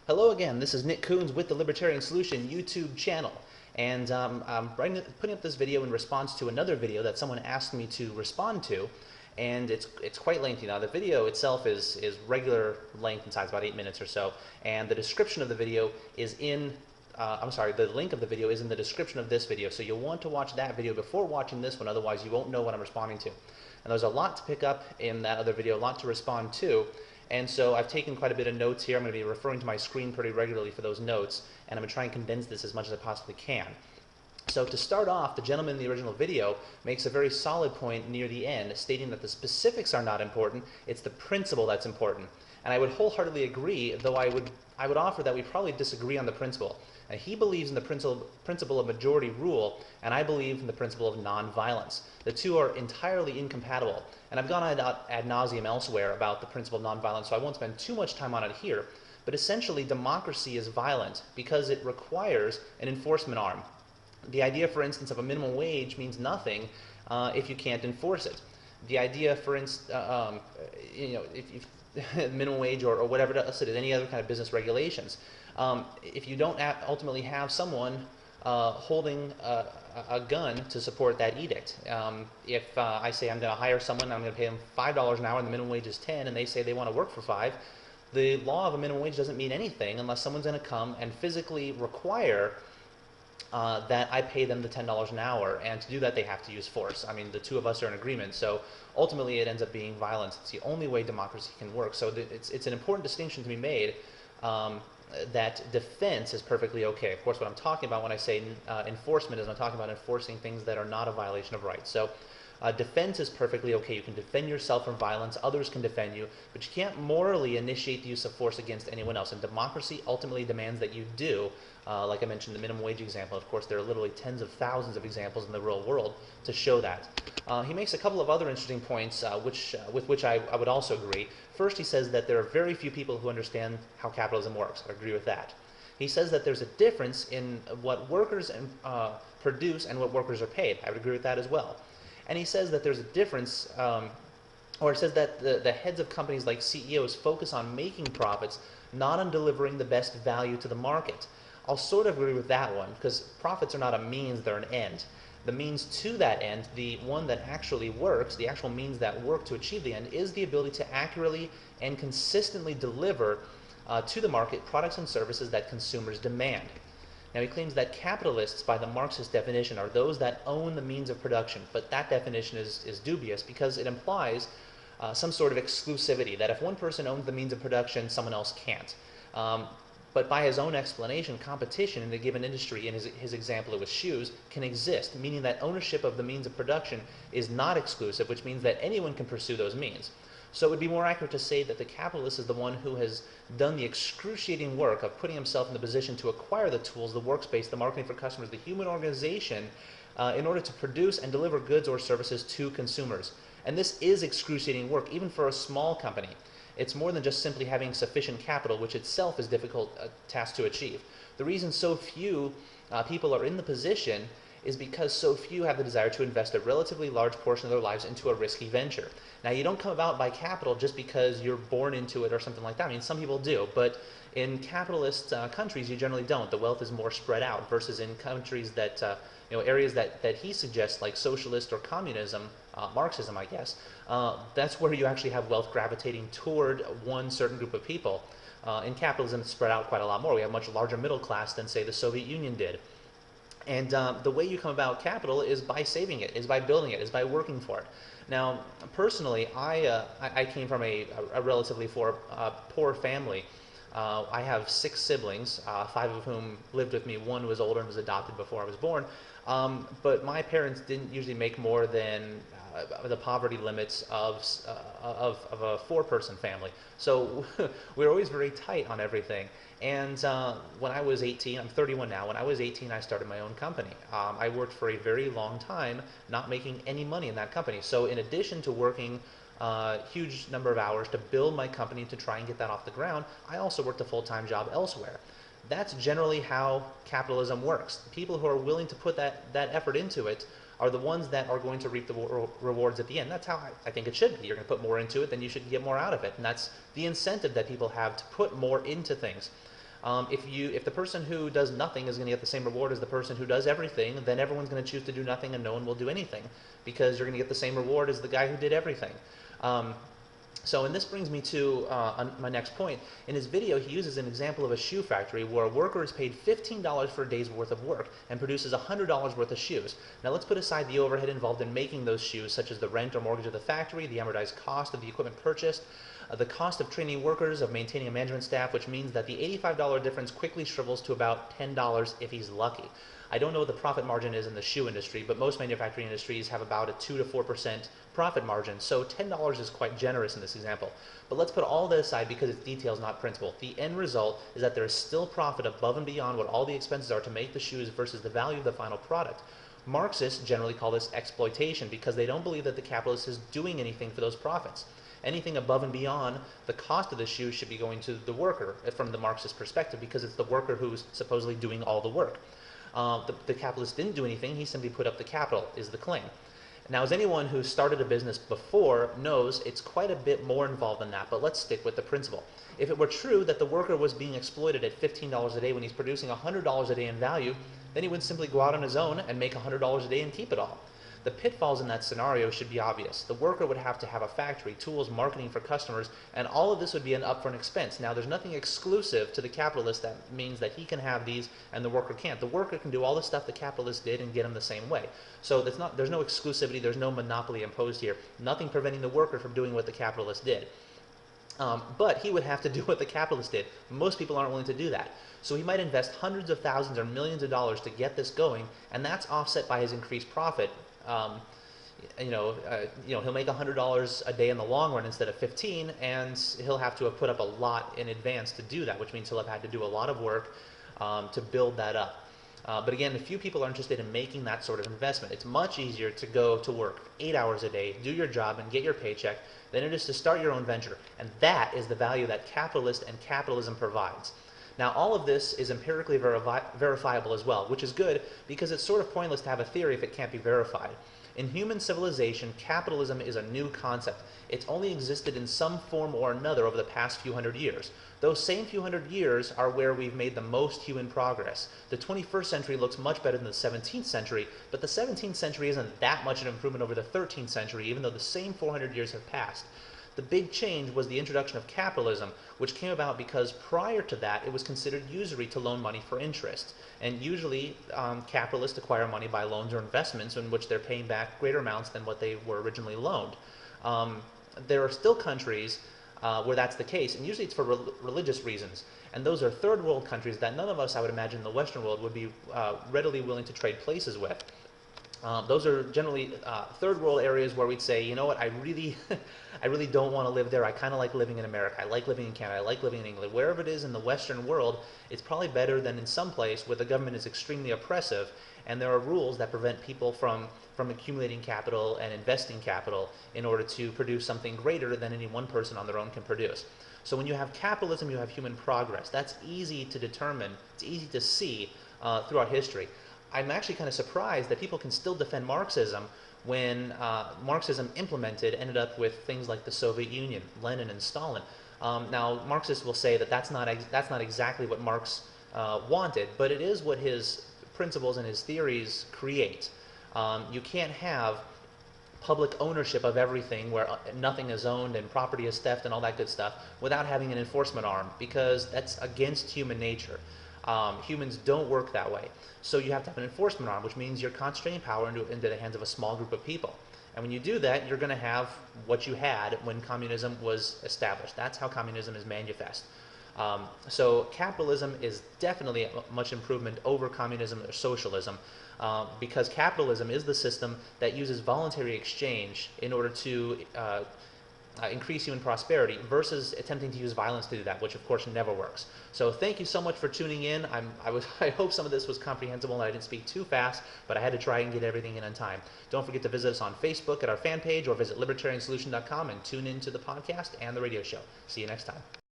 Hello again, this is Nick Coons with the Libertarian Solution YouTube channel. And I'm putting up this video in response to another video that someone asked me to respond to. And it's quite lengthy. Now the video itself is regular length in size, about 8 minutes or so. And the description of the video is in, the link of the video is in the description of this video. So you'll want to watch that video before watching this one, otherwise you won't know what I'm responding to. And there's a lot to pick up in that other video, a lot to respond to. And so I've taken quite a bit of notes here. I'm going to be referring to my screen pretty regularly for those notes, and I'm going to try and condense this as much as I possibly can. So to start off, the gentleman in the original video makes a very solid point near the end, stating that the specifics are not important, it's the principle that's important. And I would wholeheartedly agree, though I would offer that we probably disagree on the principle. And he believes in the principle of majority rule, and I believe in the principle of nonviolence. The two are entirely incompatible. And I've gone ad nauseum elsewhere about the principle of nonviolence, so I won't spend too much time on it here. But essentially, democracy is violent because it requires an enforcement arm. The idea, for instance, of a minimum wage means nothing if you can't enforce it. The idea, for instance, if minimum wage or whatever else it is, any other kind of business regulations, if you don't ultimately have someone holding a gun to support that edict. If I say I'm going to hire someone, I'm going to pay them $5 an hour and the minimum wage is 10, and they say they want to work for 5, the law of a minimum wage doesn't mean anything unless someone's going to come and physically require that I pay them the $10 an hour, and to do that they have to use force. I mean, the two of us are in agreement, so ultimately it ends up being violence. It's the only way democracy can work. So it's an important distinction to be made, that defense is perfectly okay. Of course, what I'm talking about when I say enforcement is I'm talking about enforcing things that are not a violation of rights. So defense is perfectly okay. You can defend yourself from violence, others can defend you, but you can't morally initiate the use of force against anyone else. And democracy ultimately demands that you do. Like I mentioned, the minimum wage example. Of course, there are literally tens of thousands of examples in the real world to show that. He makes a couple of other interesting points with which I would also agree. First, he says that there are very few people who understand how capitalism works. I agree with that. He says that there's a difference in what workers produce and what workers are paid. I would agree with that as well. And he says that there's a difference, or it says that the heads of companies like CEOs focus on making profits, not on delivering the best value to the market. I'll sort of agree with that one, because profits are not a means, they're an end. The means to that end, the one that actually works, the actual means that work to achieve the end, is the ability to accurately and consistently deliver to the market products and services that consumers demand. Now, he claims that capitalists, by the Marxist definition, are those that own the means of production, but that definition is dubious because it implies some sort of exclusivity, that if one person owns the means of production, someone else can't. But by his own explanation, competition in a given industry, in his example it was shoes, can exist, meaning that ownership of the means of production is not exclusive, which means that anyone can pursue those means. So it would be more accurate to say that the capitalist is the one who has done the excruciating work of putting himself in the position to acquire the tools, the workspace, the marketing for customers, the human organization, in order to produce and deliver goods or services to consumers. And this is excruciating work, even for a small company. It's more than just simply having sufficient capital, which itself is a difficult task to achieve. The reason so few people are in the position is because so few have the desire to invest a relatively large portion of their lives into a risky venture. Now, you don't come about by capital just because you're born into it or something like that. I mean, some people do, but in capitalist countries, you generally don't. The wealth is more spread out versus in countries that, areas that he suggests, like socialist or communism, Marxism, I guess, that's where you actually have wealth gravitating toward one certain group of people. In capitalism, it's spread out quite a lot more. We have a much larger middle class than, say, the Soviet Union did. And the way you come about capital is by saving it, is by building it, is by working for it. Now, personally, I came from a relatively poor family. I have 6 siblings, 5 of whom lived with me. One was older and was adopted before I was born. But my parents didn't usually make more than the poverty limits of a 4-person family. So we were always very tight on everything. And when I was 18, I'm 31 now, when I was 18 I started my own company. I worked for a very long time not making any money in that company. So in addition to working a huge number of hours to build my company to try and get that off the ground, I also worked a full-time job elsewhere. That's generally how capitalism works. People who are willing to put that effort into it are the ones that are going to reap the rewards at the end. That's how I think it should be. You're going to put more into it, then you should get more out of it. And that's the incentive that people have to put more into things. If the person who does nothing is going to get the same reward as the person who does everything, then everyone's going to choose to do nothing and no one will do anything, because you're going to get the same reward as the guy who did everything. And this brings me to my next point. In his video, he uses an example of a shoe factory where a worker is paid $15 for a day's worth of work and produces $100 worth of shoes. Now let's put aside the overhead involved in making those shoes, such as the rent or mortgage of the factory, the amortized cost of the equipment purchased, the cost of training workers, of maintaining a management staff, which means that the $85 difference quickly shrivels to about $10 if he's lucky. I don't know what the profit margin is in the shoe industry, but most manufacturing industries have about a 2 to 4% profit margin, so $10 is quite generous in this example. But let's put all that aside because it's details, not principle. The end result is that there is still profit above and beyond what all the expenses are to make the shoes versus the value of the final product. Marxists generally call this exploitation because they don't believe that the capitalist is doing anything for those profits. Anything above and beyond the cost of the shoe should be going to the worker from the Marxist perspective, because it's the worker who's supposedly doing all the work. The capitalist didn't do anything, he simply put up the capital, is the claim. Now, as anyone who started a business before knows, it's quite a bit more involved than that, but let's stick with the principle. If it were true that the worker was being exploited at $15 a day when he's producing $100 a day in value, then he would simply go out on his own and make $100 a day and keep it all. The pitfalls in that scenario should be obvious. The worker would have to have a factory, tools, marketing for customers, and all of this would be an upfront expense. Now, there's nothing exclusive to the capitalist that means that he can have these and the worker can't. The worker can do all the stuff the capitalist did and get them the same way. So there's no exclusivity, there's no monopoly imposed here. Nothing preventing the worker from doing what the capitalist did. But he would have to do what the capitalist did. Most people aren't willing to do that. So he might invest hundreds of thousands or millions of dollars to get this going, and that's offset by his increased profit. He'll make $100 a day in the long run instead of 15, and he'll have to have put up a lot in advance to do that, which means he'll have had to do a lot of work to build that up. But again, few people are interested in making that sort of investment. It's much easier to go to work 8 hours a day, do your job, and get your paycheck than it is to start your own venture. And that is the value that capitalist and capitalism provides. Now, all of this is empirically verifiable as well, which is good because it's sort of pointless to have a theory if it can't be verified. In human civilization, capitalism is a new concept. It's only existed in some form or another over the past few hundred years. Those same few hundred years are where we've made the most human progress. The 21st century looks much better than the 17th century, but the 17th century isn't that much an improvement over the 13th century, even though the same 400 years have passed. The big change was the introduction of capitalism, which came about because prior to that it was considered usury to loan money for interest. And usually capitalists acquire money by loans or investments in which they're paying back greater amounts than what they were originally loaned. There are still countries where that's the case, and usually it's for religious reasons. And those are third world countries that none of us, I would imagine, in the Western world would be readily willing to trade places with. Those are generally third world areas where we'd say, you know what, I really don't want to live there. I kind of like living in America. I like living in Canada. I like living in England. Wherever it is in the Western world, it's probably better than in some place where the government is extremely oppressive and there are rules that prevent people from accumulating capital and investing capital in order to produce something greater than any one person on their own can produce. So when you have capitalism, you have human progress. That's easy to determine. It's easy to see throughout history. I'm actually kind of surprised that people can still defend Marxism when Marxism implemented ended up with things like the Soviet Union, Lenin and Stalin. Now, Marxists will say that that's not exactly what Marx wanted, but it is what his principles and his theories create. You can't have public ownership of everything where nothing is owned and property is theft and all that good stuff without having an enforcement arm, because that's against human nature. Humans don't work that way. So you have to have an enforcement arm, which means you're concentrating power into the hands of a small group of people. And when you do that, you're going to have what you had when communism was established. That's how communism is manifest. So capitalism is definitely a much improvement over communism or socialism, because capitalism is the system that uses voluntary exchange in order to increase human prosperity versus attempting to use violence to do that, which of course never works. So thank you so much for tuning in. I hope some of this was comprehensible and I didn't speak too fast, but I had to try and get everything in on time. Don't forget to visit us on Facebook at our fan page or visit libertariansolution.com and tune in to the podcast and the radio show. See you next time.